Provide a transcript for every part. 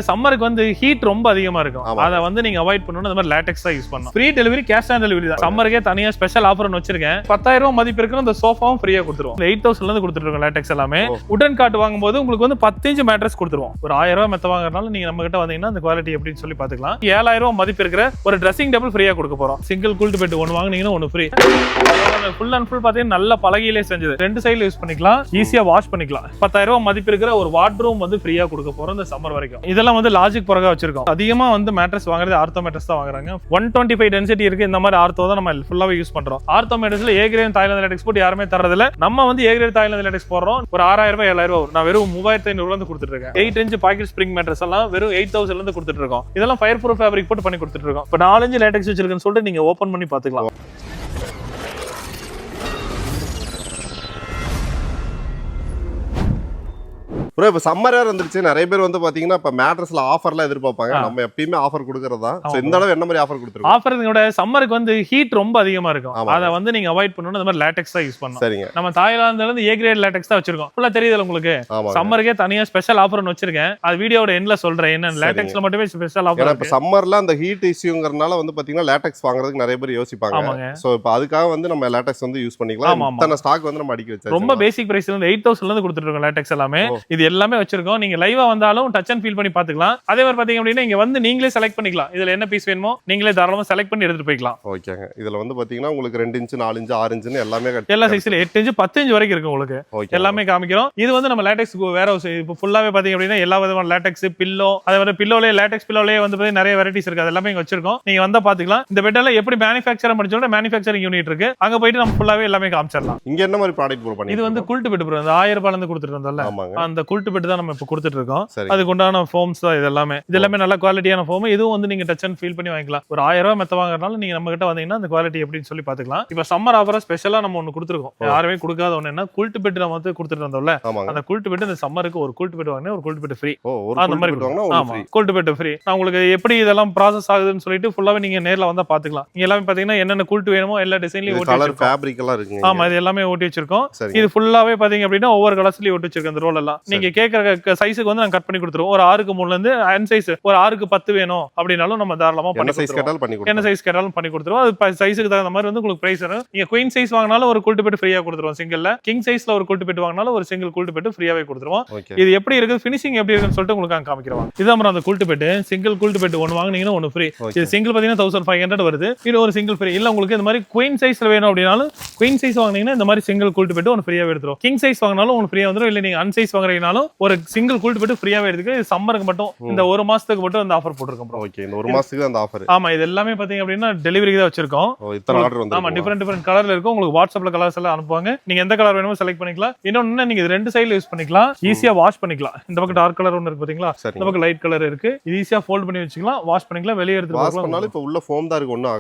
சம்மருக்கு வந்து ஹீட் ரொம்ப அதிகமா இருக்கும். அதை வந்து நீங்க அவாய்ட் பண்ணணும். அந்த மாதிரி லேட்டெக்ஸ் தான் யூஸ் பண்ணணும். Free delivery, cash on delivery தான். சம்மருக்கே தனியா ஸ்பெஷல் ஆஃபர்னு வச்சிருக்கேன். 10,000 மதிப்பு இருக்கிற அந்த சோஃபாவும் ஃப்ரீயா கொடுத்துருவோம். 8,000 இருந்து கொடுத்துட்டு இருக்கோம் லேட்டெக்ஸ் எல்லாமே. உடன் காட் வாங்கும்போது உங்களுக்கு வந்து 10 இன்ச் மேட்ரஸ் கொடுத்துருவோம். ஒரு 1000 ரூபாய் மெத்த வாங்குறதுனால நீங்க நம்ம கிட்ட வந்தீங்கன்னா அந்த குவாலிட்டி எப்படின்னு சொல்லி பாத்துக்கலாம். 7,000 மதிப்பு இருக்கிற ஒரு ட்ரெஸ்ஸிங் டேபிள் ஃப்ரீயா கொடுக்க போறோம். சிங்கிள் கூல்ட் பெட் ஒன்னு வாங்குனீங்கன்னா ஒன்னு ஃப்ரீ. ஃபுல் அண்ட் ஃபுல் பாத்தீங்கன்னா நல்ல பலகையிலே செஞ்சது. ரெண்டு சைடுல யூஸ் பண்ணிக்கலாம், ஈஸியா வாஷ் பண்ணிக்கலாம். 10,000 ரூபாய் மதிப்பு இருக்கிற ஒரு வார்ட்ரூம் வந்து ஃப்ரீயா கொடுக்க போறோம் இந்த சம்மர் வரைக்கும். இதெல்லாம் வந்து லாஜிக் பிறகு வச்சிருக்கோம். அதிகமா வந்து மேட்ரஸ் வாங்குறது ஆர்த்தோ மேட்ரஸ் தான் வாங்குறாங்க. 125 டென்சிட்டி இருக்கு. இந்த மாதிரி ஆர்த்தோ தான் நம்ம ஃபுல்லாவே யூஸ் பண்றோம். ஆர்த்தோ மேட்ரஸ்ல ஏ கிரேட் தாய்லாந்து லேட்டெக்ஸ் போட்டு யாருமே தரதில்ல. நம்ம வந்து ஏ கிரேட் தாய்லாந்து லேட்டெக்ஸ் போடுறோம். ஒரு 6,000 ரூபாய் 7,000 ரூபாய். நான் வெறும் 3,500 இருந்து கொடுத்துட்டு இருக்கேன். 8 இன்ச் பாக்கெட் ஸ்ப்ரிங் மேட்ரஸ் எல்லாம் வெறும் 8,000 இருந்து கொடுத்துட்டு இருக்கோம். இதெல்லாம் ஃபயர் ப்ரூஃப் ஃபேப்ரிக் போட்டு பண்ணி கொடுத்துட்டு இருக்கோம். இப்போ 4 இன்ச் லேட்டெக்ஸ் வச்சிருக்கேன்னு சொல்லிட்டு நீங்க ஓபன் பண்ணி பாத்துக்கலாம். ப்ரோ இப்போ சம்மர் வேற வந்துருச்சு. நிறைய பேர் வந்து பாத்தீங்கன்னா இப்ப மேட்ரஸ்ல ஆஃபர்லாம் எதிர்பார்ப்பாங்க. நம்ம எப்பயுமே ஆஃபர் கொடுக்கறது தான். சோ இந்த தடவை என்ன மாதிரி ஆஃபர் கொடுத்துருக்கோம்? ஆஃபர்ங்கோட சம்மருக்கு வந்து ஹீட் ரொம்ப அதிகமா இருக்கும். அதை வந்து நீங்க அவாய்ட் பண்ணணும். அந்த மாதிரி லேட்டெக்ஸ் தான் யூஸ் பண்ணணும். சரிங்க. நம்ம தாய்லாந்துல இருந்து ஏ கிரேட் லேட்டெக்ஸ் தான் வச்சிருக்கோம். ஃபுல்லா தெரியுது உங்களுக்கு. சம்மருக்கே தனியா ஸ்பெஷல் ஆஃபர்னு வச்சிருக்கேன். அது வீடியோட எண்ட்ல சொல்றேன். என்ன லேட்டெக்ஸ்ல மட்டுமே ஸ்பெஷல் ஆஃபர். இப்ப சம்மர்ல அந்த ஹீட் இஷ்யூங்கறனால வந்து பாத்தீங்கன்னா லேட்டெக்ஸ் வாங்குறதுக்கு நிறைய பேர் யோசிப்பாங்க. சோ இப்போ அதுக்காக வந்து நம்ம லேட்டெக்ஸ் வந்து யூஸ் பண்ணிக்கலாம். இத்தனை ஸ்டாக் வந்து நம்ம அடிக்க வச்சாச்சு. ரொம்ப பேசிக் பிரைஸ்ல இருந்து 8,000 இருந்து கொடுத்துட்டு இருக்கோம் லேட்டெக்ஸ் எல்லாமே. இது எல்லாமே வச்சிருக்கோம். நீங்க லைவா வந்தாலும் டச் அண்ட் ஃபீல் பண்ணி பாத்துக்கலாம். அதே மாதிரி பாத்தீங்க அப்படின்னா இங்க வந்து நீங்களே செலக்ட் பண்ணிக்கலாம். இதுல என்ன பீஸ் வேணுமோ நீங்களே தாராளமா செலக்ட் பண்ணி எடுத்துட்டு போய்க்கலாம். ஓகேங்க. இதுல வந்து பாத்தீங்கன்னா உங்களுக்கு 2 இன்ச் 4 இன்ச் 6 இன்ச்னு எல்லாமே எல்லா சைஸ்ல 8 இன்ச் 10 இன்ச் வரைக்கும் இருக்கு உங்களுக்கு. எல்லாமே காமிக்கிறோம். இது வந்து நம்ம லேட்டெக்ஸ் வேற இப்போ ஃபுல்லாவே பாத்தீங்க அப்படின்னா எல்லா விதமான லேட்டெக்ஸ் பில்லோ, அதே மாதிரி பில்லோலே லேட்டெக்ஸ் பில்லோலே வந்து பாத்தீங்கன்னா நிறைய வெரைட்டிஸ் இருக்கு. அது எல்லாமே இங்க வச்சிருக்கோம். நீங்க வந்தா பாத்துக்கலாம். இந்த பெட்ல எப்படி மேனுஃபேக்சர் பண்ணி மேனுஃபேக்சரிங் யூனிட் இருக்கு. அங்க போயிட்டு நம்ம ஃபுல்லாவே எல்லாமே காமிச்சிடலாம். இங்க என்ன மாதிரி ப்ராடக்ட் ப்ரோ பண்ணி? இது வந்து குல்ட் பெட் ப்ரோ. அந்த 1000 ரூபாயில இருந்து கொடுத்துட்டு இருந்தோம்ல, அந்த குல்ட் பெட் தான் நம்ம இப்ப கொடுத்துட்டு இருக்கோம். அதுக்கு உண்டான ஃபோம்ஸ் தான் இது எல்லாமே. இது எல்லாமே நல்ல குவாலிட்டியான ஃபோம். இதுவும் வந்து நீங்க டச் அண்ட் ஃபீல் பண்ணி வாங்கிக்கலாம். ஒரு 1000 ரூபாய் மெத்த வாங்குறதுனால நீங்க நம்ம கிட்ட வந்தீங்கன்னா அந்த குவாலிட்டி எப்படின்னு சொல்லி பாத்துக்கலாம். இப்ப சம்மர் ஆஃபரா ஸ்பெஷலா நம்ம ஒன்னு கொடுத்துருக்கோம். யாருமே கொடுக்காத ஒண்ணு என்ன குல்ட் பெட் நம்ம வந்து கொடுத்துட்டு இருந்தோம்ல. அந்த குல்ட் பெட் இந்த சம்மருக்கு ஒரு குல்ட் பெட் வாங்கினா ஒரு குல்ட் பெட் ஃப்ரீ. அந்த மாதிரி ஆமா குல்ட் பெட் ஃப்ரீ. நான் உங்களுக்கு எப்படி இதெல்லாம் ப்ராசஸ் ஆகுதுன்னு சொல்லிட்டு ஃபுல்லாவே நீங்க நேர்ல வந்தா பாத்துக்கலாம். நீங்க எல்லாமே பாத்தீங்கன்னா என்னென்ன குல்ட் வேணுமோ எல்லா டிசைன்லயும் ஓட்டி கலர் ஃபேப்ரிக் எல்லாம் இருக்கு. ஆமா இது எல்லாமே ஓட்டி வச்சிருக்கோம். இது ஃபுல்லாவே பாத்தீங்க அப்படின்னா ஒவ்வொரு கலர்ஸ்லயும் ஓட்டி வச்சிருக்கோம். அந்த ரோல் எல்லாம் நீங்க கேக்குற சைஸுக்கு வந்து நான் கட் பண்ணி கொடுத்துருவோம். ஒரு 6க்கு 3ல இருந்து அன் சைஸ் ஒரு 6க்கு 10 வேணும் அப்படினாலும் நம்ம தாராளமா பண்ணி கொடுத்துருவோம். என்ன சைஸ் கேட்டாலும் பண்ணி கொடுத்துருவோம். அது சைஸுக்கு தகுந்த மாதிரி வந்து உங்களுக்கு பிரைஸ் வரும். நீங்க குயின் சைஸ் வாங்கினாலும் ஒரு குல்ட் பெட் ஃப்ரீயா கொடுத்துருவோம் சிங்கிள்ல. கிங் சைஸ்ல ஒரு குல்ட் பெட் வாங்கினாலும் ஒரு சிங்கிள் குல்ட் பெட் ஃப்ரீயாவே கொடுத்துருவோம். இது எப்படி இருக்கு ஃபினிஷிங் எப்படி இருக்குன்னு சொல்லிட்டு உங்களுக்கு காமிக்கிறோம். இதான் அந்த quilt bed. Single quilt bed ஒன்னு வாங்குனீங்கன்னா ஒன்னு ஃப்ரீ. இது சிங்கிள் பாத்தீங்கன்னா 1500 வருது. இது ஒரு சிங்கிள் ஃப்ரீ. இல்ல உங்களுக்கு இந்த மாதிரி குயின் சைஸ்ல வேணும் அப்படினாலும் குயின் சைஸ் வாங்குனீங்கன்னா இந்த மாதிரி சிங்கிள் குல்ட் பெட் ஒன்னு ஃப்ரீயாவே எடுத்துரும். கிங் சைஸ் வாங்கினாலும் ஒன்னு ஃப்ரீயா வந்துரும். இல்ல நீங்க அன் சைஸ் வாங்குறீங்கனாலும் ஒரு சிங்கிள் குல்ட் பெட் ஃப்ரீயாவே எடுத்துக்க. இது சம்மருக்கு மட்டும் இந்த ஒரு மாசத்துக்கு மட்டும் அந்த ஆஃபர் போட்டுருக்கோம் ப்ரோ. ஓகே. இந்த ஒரு மாசத்துக்கு அந்த ஆஃபர். ஆமா இது எல்லாமே பாத்தீங்க அப்படின்னா டெலிவரிக்கு தான் வச்சிருக்கோம். இத்தனை ஆர்டர் வந்து ஆமா டிஃபரெண்ட் கலர்ல இருக்கும். உங்களுக்கு வாட்ஸ்அப்ல கலர்ஸ் எல்லாம் அனுப்புவாங்க. நீங்க எந்த கலர் வேணுமோ செலக்ட் பண்ணிக்கலாம். இன்னொன்னு நீங்க ரெண்டு சைடுல யூஸ் பண்ணிக்கலாம். ஈஸியா வாஷ் பண்ணிக்கலாம். இந்த பக்கம் டார்க் கலர் ஒன்னு இருக்கு பாத்தீங்களா, இந்த பக்கம் லைட் கலர் இருக்கு. இது ஈஸியா ஃபோல்ட் பண்ணி வச்சுக்கலாம். வாஷ் பண்ணிக்கலாம். வெளிய எடுத்து வாஷ் பண்ணாலும் இப்ப உள்ள ஃபோம் தான் இருக்கு. ஒண்ணும்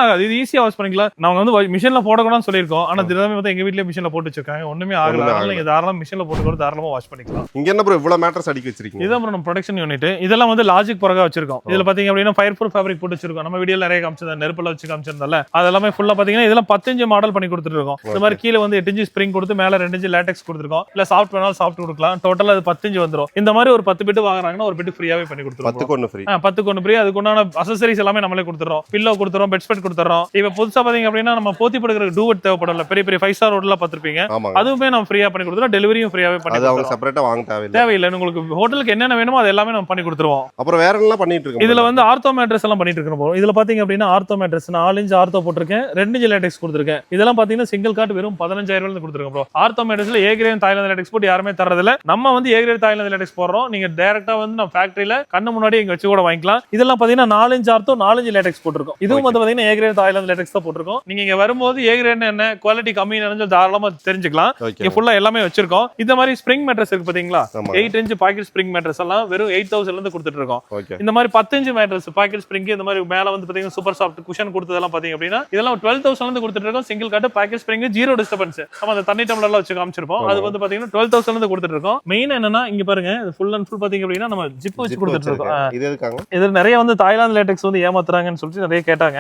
ஆகாது. இது ஈஸியா வாஷ் பண்ணிக்கலாம். நாங்க வந்து மிஷின்ல போடக்கூடாதுன்னு சொல்லிருக்கோம். ஆனா தினமே வந்து எங்க வீட்லயே மிஷின்ல போட்டு வச்சிருக்காங்க. ஒண்ணுமே ஆகல. அதனால நீங்க தாராளமா மிஷின்ல போட்டு கூட தாராளமா வாஷ் பண்ணிக்கலாம். இங்க என்ன ப்ரோ இவ்வளவு மேட்டர்ஸ் அடிக்க வச்சிருக்கீங்க? இதான் ப்ரோ நம்ம ப்ரொடக்ஷன் யூனிட். இதெல்லாம் வந்து லாஜிக் பிறகு வச்சிருக்கோம். இதுல பாத்தீங்க அப்படின்னா ஃபயர் ப்ரூஃப் ஃபேப்ரிக் போட்டு வச்சிருக்கோம். நம்ம வீடியோல நிறைய காமிச்சது நெருப்புல வச்சு காமிச்சிருந்தால அதெல்லாமே ஃபுல்லா பாத்தீங்கன்னா இதெல்லாம் 10 இன்ச் மாடல் பண்ணி கொடுத்துட்டு இருக்கோம். இந்த மாதிரி கீழ வந்து 8 இன்ச் ஸ்ப்ரிங் கொடுத்து மேல 2 இன்ச் லேட்டெக்ஸ் கொடுத்துருக்கோம். இல்ல சாஃப்ட் வேணாலும் சாஃப்ட் கொடுக்கலாம். டோட்டல் அது 10 இன்ச் வந்துரும். இந்த மாதிரி ஒரு 10 பிட் வாங்குறாங்கன்னா ஒரு பிட் ஃப்ரீயாவே பண்ணி கொடுத்துருவோம். 10க்கு 1 ஃப்ரீ. 10க்கு 1 ஃப்ரீ. அதுக்கு உண்டான அக்சஸரீஸ் எல்லாமே நம்மளே கொடுத்துறோம். பில்லோ கொடுத்துறோம், பெட் ஸ்ப்ரெட் கொடுத்துறோம். இப்ப புதுசா பாத்தீங்க அப்படின்னா நம்ம போத்தி படுக்கிற டூவட் தேவைப்படல. பெரிய பெரிய 5 ஸ்டார் ஹோட்டல்ல பாத்துருப்பீங்க. அதுவுமே நம்ம ஃப்ரீயா பண்ணி கொடுத்துறோம். டெலிவரியும் ஃப்ரீயாவே பண்ணி அது அவங்க செப்பரேட்டா வாங்க தேவையில்லை. உங்களுக்கு ஹோட்டலுக்கு என்னென்ன வேணுமோ அது எல்லாமே நம்ம பண்ணி கொடுத்துருவோம். அப்புறம் வேற என்ன பண்ணிட்டு இருக்கோம்? இதுல வந்து ஆர்த்தோ மேட்ரஸ் எல்லாம் பண்ணிட்டு இருக்கோம். இதுல பாத்தீங்க அப்படின்னா ஆர்த்தோ மேட்ரஸ் 4 இன்ச் ஆர்த்தோ போட்டிருக்கேன். 2 இன்ச் லேட்டெக்ஸ் கொடுத்துருக்கேன். இதெல்லாம் பாத்தீங்கன்னா சிங்கிள் காட் வெறும் 15,000 ரூபாயில கொடுத்துருக்கோம் ப்ரோ. ஆர்த்தோ மேட்ரஸ்ல ஏ கிரேட் தாய்லாந்து லேட்டெக்ஸ் போட்டு யாருமே தரதில்ல. நம்ம வந்து ஏ கிரேட் தாய்லாந்து லேட்டெக்ஸ் போடுறோம். நீங்க டைரக்டா வந்து நம்ம ஃபேக்டரியில கண்ணு முன்னாடி இங்க வச்சு கூட வாங்கிக்கலாம். இதெல்லாம் பாத்தீங்கன்னா 4 இன்ச் ஆர்த்தோ 4 இன்ச் லேட்டெக்ஸ் போட்டிருக்கோம். இதுவும் வந்து பாத்தீங்கன்னா ஏ கிரேட் தாய்லாந்து லேட்டெக்ஸ் தான் போட்டிருக்கோம். நீங்க இங்க வரும்போது ஏ கிரேட் என்ன குவாலிட்டி கம்மி நினைஞ்சு தாராளமா தெரிஞ்சுக்கலாம். இங்க ஃபுல்லா எல்லாமே வச்சிருக்கோம். இந்த மாதிரி ஸ்ப்ரிங் மேட்ரஸ் இருக்கு பாத்தீங்களா, 8 இன்ச் பாக்கெட் ஸ்ப்ரிங் மேட்ரஸ் எல்லாம் வெறும் 8,000 இருந்து கொடுத்துட்டு இருக்கோம். இந்த மாதிரி 10 இன்ச் மேட்ரஸ் பாக்கெட் ஸ்ப்ரிங் இந்த மாதிரி மேல வந்து பாத்தீங்கன்னா சூப்பர் சாஃப்ட் குஷன் கொடுத்ததெல்லாம் பாத்தீங்க அப்படின்னா இதெல்லாம் 12,000 இருந்து கொடுத்துட்டு இருக்கோம். Single cot pocket spring 0 disturbance. நம்ம அந்த தண்ணி டம்ளர்ல வச்சு காமிச்சிருப்போம். அது வந்து பாத்தீங்கன்னா 12,000 இருந்து கொடுத்துட்டு இருக்கோம். மெயின் என்னன்னா இங்க பாருங்க ஃபுல் அண்ட் ஃபுல் பாத்தீங்க அப்படின்னா நம்ம ஜிப் வச்சு கொடுத்துட்டு இருக்கோம். இது எதுக்காங்க? இது நிறைய வந்து தாய்லாந்து லேட்டெக்ஸ் வந்து ஏமாத்துறாங்கன்னு சொல்லிட்டு நிறைய கேட்டாங்க.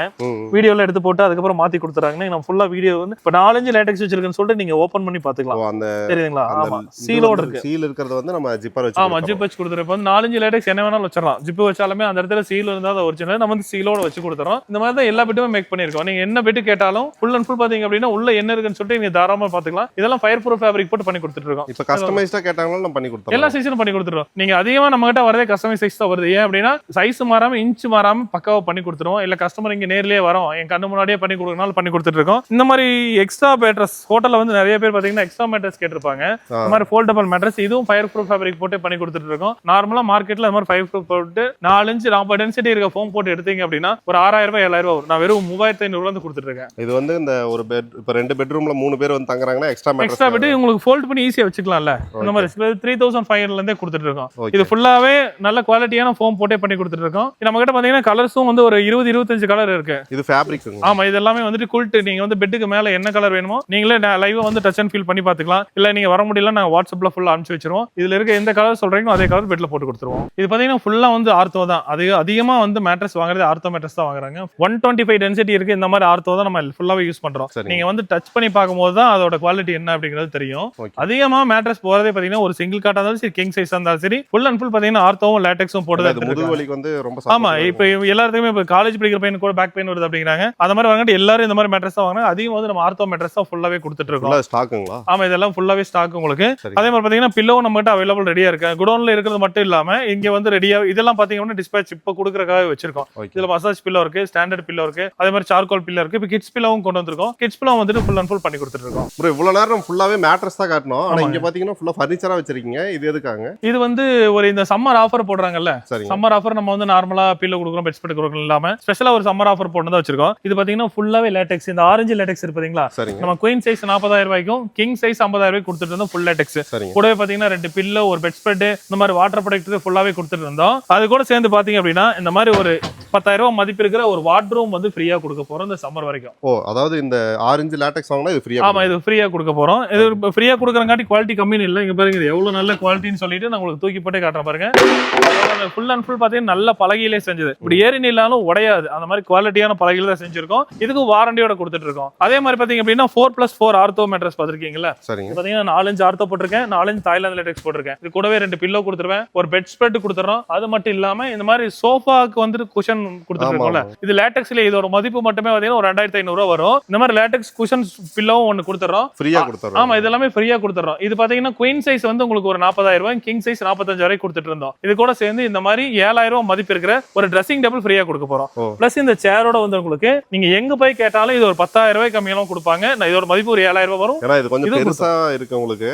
வீடியோல எடுத்து போட்டு அதுக்கப்புறம் மாத்தி கொடுத்துறாங்க. நம்ம ஃபுல்லா வீடியோ வந்து இப்ப 4 இன்ச் லேட்டெக்ஸ் வச்சிருக்கேன்னு சொல்லிட்டு நீங்க ஓபன் பண்ணி பாத்துக்கலாம். தெரியுதுங்களா? ஆமா சீலோட இருக்கு. சீல் இருக்கிறது வந்து நம்ம ஜிப்பர் வச்சு ஆமா ஜிப் வச்சு கொடுத்துறோம். இப்போ வந்து 4-5 லேட்டக்ஸ் என்ன வேணாலும் வச்சிடலாம். ஜிப் வச்சாலுமே அந்த இடத்துல சீல் இருந்தா அது ஒரிஜினல், நம்ம வந்து சீலோட வச்சு கொடுத்துறோம். இந்த மாதிரி தான் எல்லா பெட்டுமே மேக் பண்ணிருக்கோம். நீங்க என்ன பெட்டு கேட்டாலும் ஃபுல் அண்ட் ஃபுல் பாத்தீங்க அப்படின்னா உள்ள என்ன இருக்குன்னு சொல்லிட்டு நீங்க தாராளமா பாத்துக்கலாம். இதெல்லாம் ஃபயர் ப்ரூஃப் ஃபேப்ரிக் போட்டு பண்ணி கொடுத்துட்டு இருக்கோம். இப்போ கஸ்டமைஸ்டா கேட்டாங்களும் நம்ம பண்ணி கொடுத்துறோம். எல்லா சைஸும் பண்ணி கொடுத்துருவோம். நீங்க அதிகமா நம்ம கிட்ட வரதே கஸ்டமைஸ் சைஸ் தான் வருது. ஏன் அப்படின்னா சைஸ் மாறாம இன்ச் மாறாம பக்காவா பண்ணி கொடுத்துருவோம். இல்ல கஸ்டமர் இங்க நேர்லயே வரோம் என் கண்ணு முன்னாடியே பண்ணி கொடுக்கறனால பண்ணி கொடுத்துட்டு இருக்கோம். இந்த மாதிரி எக்ஸ்ட்ரா மேட்ரஸ் ஹோட்டல்ல வந்து நிறைய பேர் பாத்தீங்கன்னா எக்ஸ்ட்ரா மேட்ரஸ் கேட்டிருப்பாங்க. இந்த மாதிரி ஃபோல்டபிள் மேட்ரஸ் இதுவும் ஃபயர் ப்ரூஃப் ஃபேப்ரிக் போட்டு பண்ணி கொடுத்துட்டு இருக்கோம். நார்மலா மார்க்கெட்ல இந்த மாதிரி ஃபயர் ப்ரூஃப் போட்டு 4 இன்ச் ரொம்ப டென்சிட்டி இருக்க ஃபோம் போட்டு எடுத்தீங்க அப்படின்னா ஒரு 6000 ரூபாய் 7000 ரூபாய் வரும். நான் வெறும் 3500 வந்து கொடுத்துட்டு இருக்கேன். இது வந்து இந்த ஒரு பெட் இப்போ 2 பெட்ரூம்ல 3 பேர் வந்து தங்குறாங்கன்னா எக்ஸ்ட்ரா பெட் உங்களுக்கு ஃபோல்ட் பண்ணி ஈஸியா வச்சுக்கலாம்ல. இந்த மாதிரி 3500 இருந்தே கொடுத்துட்டு இருக்கோம். இது ஃபுல்லாவே நல்ல குவாலிட்டியான ஃபோம் போட்டே பண்ணி கொடுத்துட்டு இருக்கோம். நம்ம கிட்ட பாத்தீங்கன்னா கலர்ஸும் வந்து ஒரு 20-25 கலர் இருக்கு. இது ஃபேப்ரிக். ஆமா இது எல்லாமே வந்துட்டு குல்ட். நீங்க வந்து பெட்டுக்கு மேல என்ன கலர் வேணுமோ நீங்களே லைவா வந்து டச் அண்ட் ஃபீல் பண்ணி பாத்துக்கலாம். இல்ல நீங்க வர முடியல நாங்க வாட்ஸ்அப்ல ஃபுல்லா அனுப்பிச்சு வச்சிருவோம். இதுல இருக்க எந்த கலர் சொல்றீங்களோ அதே கலர் பெட்ல போட்டு கொடுத்துருவோம். இது பாத்தீங்கன்னா ஃபுல்லா வந்து ஆர்த்தோ தான். அது அதிகமா வந்து மேட்ரஸ் வாங்குறது ஆர்த்தோ மேட்ரஸ் தான் வாங்குறாங்க. 125 டென்சிட்டி இருக்கு. இந்த மாதிரி ஆர்த்தோ தான் நம்ம ஃபுல்லாவே யூஸ் பண்றோம். நீங்க வந்து டச் பண்ணி பார்க்கும்போது தான் அதோட குவாலிட்டி என்ன அப்படிங்கிறது தெரியும். அதிகமா மேட்ரஸ் போறதே பாத்தீங்கன்னா ஒரு சிங்கிள் காட்டா இருந்தாலும் சரி கிங் சைஸ் இருந்தாலும் சரி ஃபுல் அண்ட் ஃபுல் பாத்தீங்கன்னா ஆர்த்தோவும் லேட்டெக்ஸும் போட்டு தான் முதுகுவலிக்கு வந்து ரொம்ப ஆமா இப்போ எல்லாருக்குமே இப்போ காலேஜ் படிக்கிற பையன் கூட பேக் பெயின் வருது அப்படிங்கிறாங்க. அந்த மாதிரி வாங்கிட்டு எல்லாரும் இந்த மாதிரி மேட்ரஸ் தான் வாங்குறாங்க. அதிகம் வந்து நம்ம ஆர்த்தோ மேட்ரஸ் தான் ஃபுல்லாவே கொடுத்துட்டு இருக்கோம். ஸ்டாக்குங்களா? ஆமா இதெல்லாம் ஃபுல்லாவே ஸ்டாக் உங்களுக்கு. அதே மாதிரி பாத்தீங்கன்னா பில்லோ நம்ம கிட்ட அவைலபிள் ரெடியா இருக்கு. குடோன்ல இருக்கிறது மட்டும் இல்லாம இங்க வந்து ரெடியா இதெல்லாம் பாத்தீங்கன்னா டிஸ்பேச் இப்ப கொடுக்கறதுக்காக வச்சிருக்கோம். இதுல மசாஜ் பில்லோ இருக்கு, ஸ்டாண்டர்ட் பில்லோ இருக்கு, அதே மாதிரி சார்கோல் பில்லோ இருக்கு. இப்போ கிட்ஸ் பில்லோவும் கொண்டு வந்திருக்கோம். கிட்ஸ் பில்லோ வந்துட்டு ஃபுல் அண்ட் ஃபுல் பண்ணி கொடுத்துட்டு இருக்கோம். ப்ரோ இவ்வளவு நேரம் ஃபுல்லாவே மேட்ரஸ் தான் காட்டணும். ஆனா இங்க பாத்தீங்கன்னா ஃபுல்லா ஃபர்னிச்சரா வச்சிருக்கீங்க. இது எதுக்காங்க? இது வந்து ஒரு இந்த சம்மர் ஆஃபர் போடுறாங்கல்ல. சம்மர் ஆஃபர் நம்ம வந்து நார்மலா பில்லோ கொடுக்குறோம், பெட் ஸ்ப்ரெட் கொடுக்குறோம் இல்லாம ஸ்பெஷலா ஒரு சம்மர் ஆஃபர் போட்டு தான் வச்சிருக்கோம். இது பாத்தீங்கன்னா ஃபுல்லாவே லேட்டெக்ஸ். இந்த ஆரஞ்சு லேட்டெக்ஸ் இருக்கு பாத்தீங்களா? நம்ம குயின் சைஸ் 40000 ரூபாய்க்கும் கிங் சைஸ் 50000 ரூபாய்க்கு கொடுத்துட்டு இருந்தோம் ஃபுல் லேட்டெக்ஸ். கூடவே பாத்தீங்கன்னா 2 பில்லோ ஒரு பெட் ஸ்ப்ரெட் இந்த மாதிரி வாட்டர் ப்ரொடெக்டர் ஃபுல்லாவே கொடுத்துட்டு இருந்தோம். அது கூட சேர்ந்து பாத்தீங்க அப்படின்னா இந்த மாதிரி ஒரு 10000 ரூபாய் மதிப்பு இருக்கிற ஒரு வார்ட்ரூம் வந்து ஃப்ரீயா கொடுக்க போறோம் இந்த சம்மர் வரைக்கும். ஓ அதாவது இந்த ஆரஞ்சு லேட்டெக்ஸ் வாங்கினா இது ஃப்ரீயா? ஆமா இது ஃப்ரீயா கொடுக்க போறோம். இது ஃப்ரீயா கொடுக்கறங்காட்டி குவாலிட்டி கம்மின்னு இல்ல. இங்க பாருங்க இது எவ்வளவு நல்ல குவாலிட்டின்னு சொல்லிட்டு நான் உங்களுக்கு தூக்கி போட்டே காட்டுறேன் பாருங்க. ஃபுல் அண்ட் ஃபுல் பாத்தீங்கன்னா நல்ல பலகையிலே செஞ்சது. இப்படி ஏறி நின்னாலும் உடையாது. அந்த மாதிரி குவாலிட்டியான பலகையில தான் செஞ்சிருக்கோம். இதுக்கு வாரண்டியோட கொடுத்துட்டு இருக்கோம். அதே மாதிரி பாத்தீங்க அப்படின்னா 4+4 ஆர்த்தோ மேட்ரஸ் பாத்திருக்கீங்களா? பாத்தீங்கன்னா 4 இன்ச் ஆர்த்தோ போட்டிருக்கேன், 4 இன்ச் தாய்லாந்து லேட்டெக்ஸ் போட்டிருக்கேன். இது கூடவே 2 பில்லோ கொடுத்துருவேன், ஒரு பெட் ஸ்ப்ரெட் கொடுத்துறோம். அது மட்டும் இல்லாம இந்த மாதிரி சோஃபாக்கு வந்துட்டு குஷன் கொடுத்துருக்கோம்ல. இது லேட்டெக்ஸ்ல இதோட மதிப்பு மட்டுமே பாத்தீங்கன்னா ஒரு 2500 ரூபாய் வரும். இந்த மாதிரி லேட்டெக்ஸ் குஷன் பில்லோவும் ஒன்னு கொடுத்துறோம். ஃப்ரீயா கொடுத்துறோம். ஆமா இதெல்லாமே ஃப்ரீயா கொடுத்துறோம். இது பாத்தீங்கன்னா குயின் சைஸ் வந்து உங்களுக்கு ஒரு 40000 ரூபாய், கிங் சைஸ் 45000 ரூபாய் கொடுத்துட்டு இருந்தோம். இது கூட சேர்ந்து இந்த மாதிரி 7000 ரூபாய் மதிப்பு இருக்கிற ஒரு ட்ரெஸ்ஸிங் டேபிள் ஃப்ரீயா கொடுக்க போறோம். பிளஸ் இந்த சேரோட வந்து உங்களுக்கு நீங்க எங்க போய் கேட்டாலும் இது ஒரு 10000 ரூபாய் கம்மியெல்லாம் கொடுப்பாங்க. இதோட மதிப்பு ஒரு 7000 ரூபாய் வரும். ஏன்னா இது கொஞ்சம் பெருசா இருக்கு உங்களுக்கு.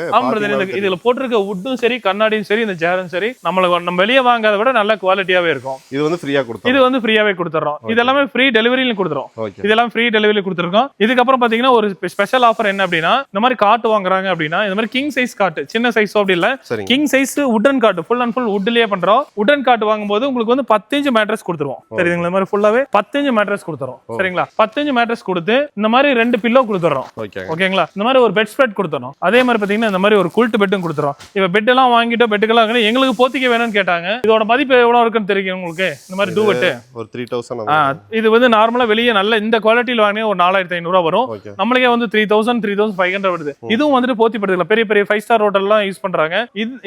இதுல போட்டிருக்க வுட்டும் சரி கண்ணாடியும் சரி இந்த சேரும் சரி நம்ம வெளியே வாங்காத விட நல்ல குவாலிட்டியாவே இருக்கும். இது வந்து ஃப்ரீயா கொடுத்துறோம். இது வந்து ஃப்ரீயாவே கொடுத்துறோம். இதெல்லாமே ஃப்ரீ டெலிவரியில கொடுத்துறோம். இதெல்லாம் ஃப்ரீ டெலிவரி கொடுத்துருக்கோம். இதுக்கப்புறம் பாத்தீங்கன்னா ஒரு ஸ்பெஷல் ஆஃபர் என்ன அப்படின்னா இந்த மாதிரி காட்டு வாங்குறாங்க அப்படின்னா இந்த மாதிரி கிங் சைஸ் காட்டு, சின்ன சைஸ் அப்படி இல்ல கிங் சைஸ் வுடன் காட்டு ஃபுல் அண்ட் ஃபுல் வுட்லயே பண்றோம். வுடன் காட்டு வாங்கும்போது உங்களுக்கு வந்து 10 இன்ச் மேட்ரஸ் கொடுத்துருவோம். சரிங்களா? இந்த மாதிரி ஃபுல்லாவே 10 இன்ச் மேட்ரஸ் கொடுத்துறோம். சரிங்களா? 10 இன்ச் மேட்ரஸ் கொடுத்து இந்த மாதிரி 2 பில்லோ கொடுத்துறோம். ஓகேங்களா? இந்த மாதிரி ஒரு பெட் ஸ்ப்ரெட் கொடுத்துறோம். அதே மாதிரி பாத்தீங்கன்னா இந்த மாதிரி ஒரு குல்ட் பெட்டும் கொடுத்துறோம். இப்ப பெட் எல்லாம் வாங்கிட்டோம், பெட்டுக்கெல்லாம் எங்களுக்கு போத்திக்க வேணும்னு கேட்டாங்க. இதோட மதிப்பு எவ்வளவு இருக்குன்னு தெரியும் உங்களுக்கு? இந்த மாதிரி டூ பெட் ஒரு 3000. இது வந்து நார்மலா வெளியே நல்ல இந்த குவாலிட்டியில வாங்கினா ஒரு 4500 ரூபாய் வரும். நம்மளுக்கே வந்து 3000 3500 வருது. இதுவும் வந்துட்டு போத்தி படுத்துக்கலாம். பெரிய பெரிய 5 ஸ்டார் ஹோட்டல் எல்லாம் யூஸ் பண்றாங்க.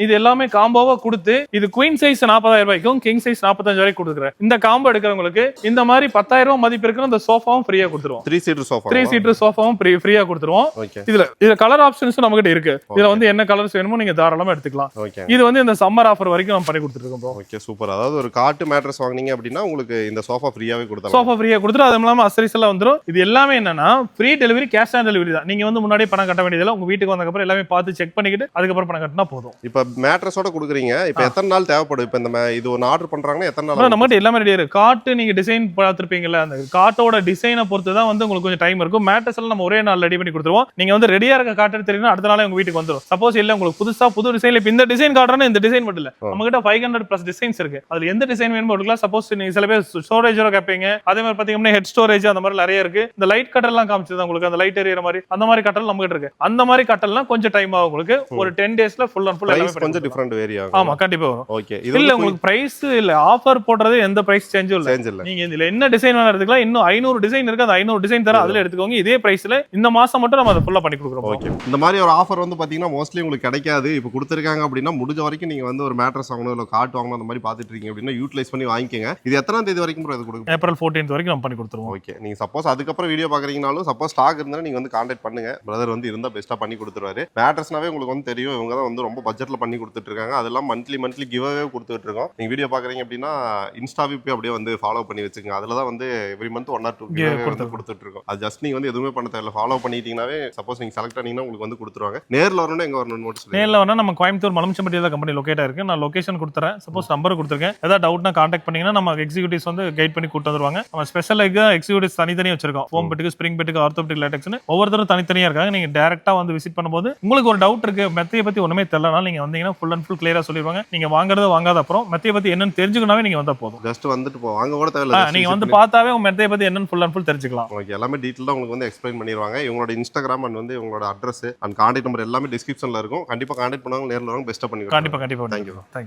இது எல்லாமே காம்போவா கொடுத்து இது குயின் சைஸ் 40000 ரூபாய்க்கும் கிங் சைஸ் 45000 ரூபாய்க்கு கொடுக்குறேன். இந்த காம்போ எடுக்கிறவங்களுக்கு இந்த மாதிரி 10000 ரூபாய் மதிப்பு இருக்கிற இந்த சோஃபாவும் ஃப்ரீயா கொடுத்துருவோம். 3 சீட்டர் சோஃபாவும் ஃப்ரீயா கொடுத்துருவோம். இதுல கலர் ஆப்ஷன்ஸ் நம்ம கிட்ட இருக்கு. இதுல வந்து என்ன கலர்ஸ் வேணுமோ நீங்க தாராளமா எடுத்துக்கலாம். இது வந்து இந்த சம்மர் ஆஃபர் வரைக்கும் நம்ம பண்ணி கொடுத்துட்டு இருக்கோம். Okay super. அதாவது ஒரு காட்டு மேட்ரஸ் வாங்குனீங்க அப்படின்னா உங்களுக்கு இந்த சோஃபா ஃப்ரீயாவே கொடுத்துறோம். சோஃபா ஃப்ரீயா கொடுத்துட்டு அது இல்லாம அக்சஸரீஸ் எல்லாம் வந்துரும். இது எல்லாமே என்னன்னா free delivery, cash on delivery தான். நீங்க வந்து முன்னாடியே பணம் கட்ட வேண்டியதில்லை. உங்க வீட்டுக்கு வந்ததுக்கு அப்புறம் எல்லாமே பார்த்து செக் பண்ணிக்கிட்டு அதுக்கப்புறம் பணம் கட்டினா போதும். இப்போ மேட்ரஸோட கொடுக்குறீங்க. இப்போ எத்தனை நாள் தேவைப்படும்? இப்போ இந்த இது ஒன்று ஆர்டர் பண்றாங்கன்னா எத்தனை நாள்? நம்ம கிட்ட எல்லாமே ரெடியா இருக்கு. காட்டு நீங்க டிசைன் பார்த்துருப்பீங்கல்ல, அந்த காட்டோட டிசைனை பொறுத்து தான் வந்து உங்களுக்கு கொஞ்சம் டைம் இருக்கும். மேட்ரஸ் எல்லாம் நம்ம ஒரே நாள் ரெடி பண்ணி கொடுத்துருவோம். நீங்க வந்து ரெடியா இருக்க காட்டு தெரியும்னா அடுத்த நாளே உங்க வீட்டுக்கு வந்துடும். சப்போஸ் இல்ல உங்களுக்கு புதுசா புது டிசைன்ல இப்ப இந்த டிசைன் காட்டுறோம்னா இந்த டிசைன் மட்டும் இல்ல, நம்ம கிட்ட 500+ டிசைன்ஸ் இருக்கு. அதுல எந்த டிசைன் வேணுமோ எடுக்கலாம். சப்போஸ் நீங்க சில பேர் ஸ்டோரேஜோட கேட்பீங்க. அதே மாதிரி பாத்தீங்கன்னா ஹெட் ஸ்டோரேஜ் அந்த மாதிரி நிறைய இருக்கு. இந்த லைட் கட்டல்லாம் காமிச்சது உங்களுக்கு, அந்த லைட் எரியற மாதிரி அந்த மாதிரி கட்டல் நம்ம கிட்ட இருக்கு. அந்த மாதிரி கட்டல்லாம் கொஞ்சம் டைம் ஆகும் உங்களுக்கு. ஒரு 10 டேஸ்ல ஃபுல் அண்ட் ஃபுல் எல்லாமே கொஞ்சம் டிஃபரண்ட் வேரி ஆகும். ஆமா கண்டிப்பா வரும். ஓகே, இல்ல உங்களுக்கு பிரைஸ் இல்ல, ஆஃபர் போடுறது எந்த பிரைஸ் சேஞ்சும் இல்ல. நீங்க இதுல என்ன டிசைன் வேணா எடுத்துக்கலாம். இன்னும் 500 டிசைன் இருக்கு, அந்த 500 டிசைன் தர அதுல எடுத்துக்கோங்க. இதே பிரைஸ்ல இந்த மாசம் மட்டும் நம்ம அதை ஃபுல்லா பண்ணி கொடுக்குறோம். ஓகே, இந்த மாதிரி ஒரு ஆஃபர் வந்து பாத்தீங்கன்னா மோஸ்ட்லி உங்களுக்கு கிடைக்காது. இப்போ கொடுத்துருக்காங்க அப்படின்னா முடிஞ்ச வரைக்கும் நீங்க வந்து ஒரு மேட்ரஸ் வாங்கணும், இல்ல காட் வாங்கணும், அந்த மாதிரி பாத்துட்டு இருக்கீங்க அப்படின்னா யூட்டிலைஸ் பண்ணி வாங்கிக்கங்க. இது எத்தனாம் தேதி வரைக்கும் இது கொடுக்கும்? ஏப்ரல் 14th வரைக்கும் நம்ம பண்ணி கொடுத்துருவோம். ஓகே, நீங்க சப்போஸ் அதுக்கப்புறம் வீடியோ பாக்குறீங்கனாலும் சப்போஸ் ஸ்டாக் இருந்தா நீங்க வந்து கான்டாக்ட் பண்ணுங்க. பிரதர் வந்து இருந்தா பெஸ்ட்டா பண்ணி கொடுத்துருவாரு. மேட்ரஸ்னாவே உங்களுக்கு வந்து தெரியும், இவங்க தான் வந்து ரொம்ப பட்ஜெட்ல பண்ணி கொடுத்துட்டு இருக்காங்க. அதெல்லாம் மந்த்லி கிவ் அவே கொடுத்துட்டு இருக்கோம். நீங்க வீடியோ பாக்குறீங்க அப்படின்னா இன்ஸ்டாவே போய் அப்படியே வந்து ஃபாலோ பண்ணி வச்சுங்க. அதுல தான் வந்து every month 1 or 2 give away வந்து கொடுத்துட்டு இருக்கோம். அது ஜஸ்ட் நீங்க வந்து எதுவுமே பண்ண தேவையில்ல, ஃபாலோ பண்ணிட்டீங்கன்னாவே சப்போஸ் நீங்க செலக்ட் பண்ணீங்கன்னா உங்களுக்கு வந்து கொடுத்துருவாங்க. நேர்ல வரணும்னா எங்க வரணும்னு மட்டும் சொல்லுங்க. நேர்ல வரணும் நம்ம கோயம்புத்தூர் மலம்சம்பட்டியில கம்பெனி லொகேட் ஆயிருக்கு. நான் லொகேஷன் கொடுத்துறேன். சப்போஸ் நம்பர் கொடுத்துருக்கேன். ஏதாவது டவுட்னா கான்டாக்ட் பண்ணீங்கன்னா நம்ம எக்ஸிக்யூட்டிவ்ஸ் வந்து கைட் பண்ணி கூட்டு வந்துருவாங்க. நம்ம ஸ்பெஷல் எக்ஸிக்யூட்டிவ்ஸ் தனித்தனியா வச்சிருக்கோம். ஃபோம் பெட்டுக்கு, ஸ்ப்ரிங் பெட்டுக்கு, ஆர்த்தோபெடிக் லேட்டெக்ஸ்னு ஒவ்வொருத்தரும் தனித்தனியா இருக்காங்க. நீங்க டைரக்டா வந்து விசிட் பண்ணும்போது உங்களுக்கு ஒரு டவுட் இருக்கு, மெத்தையை பத்தி ஒண்ணுமே தெரியலனாலும் நீங்க வந்தீங்கன்னா ஃபுல் அண்ட் ஃபுல் கிளியரா சொல்லிடுவாங்க. நீங்க வாங்குறது வாங்காத அப்புறம் மெத்தையை பத்தி என்னன்னு தெரிஞ்சுக்கனாவே நீங்க வந்தா போதும். ஜஸ்ட் வந்துட்டு வாங்க கூட தேவையில்ல, நீங்க வந்து பார்த்தாவே உங்க மெத்தையை பத்தி என்னன்னு ஃபுல் அண்ட் ஃபுல் தெரிஞ்சுக்கலாம். ஓகே, எல்லாமே டீடைலா உங்களுக்கு வந்து எக்ஸ்பிளைன் பண்ணிடுவாங்க. இவங்களோட இன்ஸ்டாகிராம் அண்ட் வந்து இவங்களோட அட்ரஸ் அண்ட் கான்டாக்ட் நம்பர் எல்லாமே டிஸ்கிரிப்ஷன்ல இருக்கும். கண்டிப்பா கான்டாக்ட் பண்ணுவாங்க, நேர்ல வாங்க, பெஸ்ட்டா பண்ணி கண்டிப்பா. தேங்க்யூ.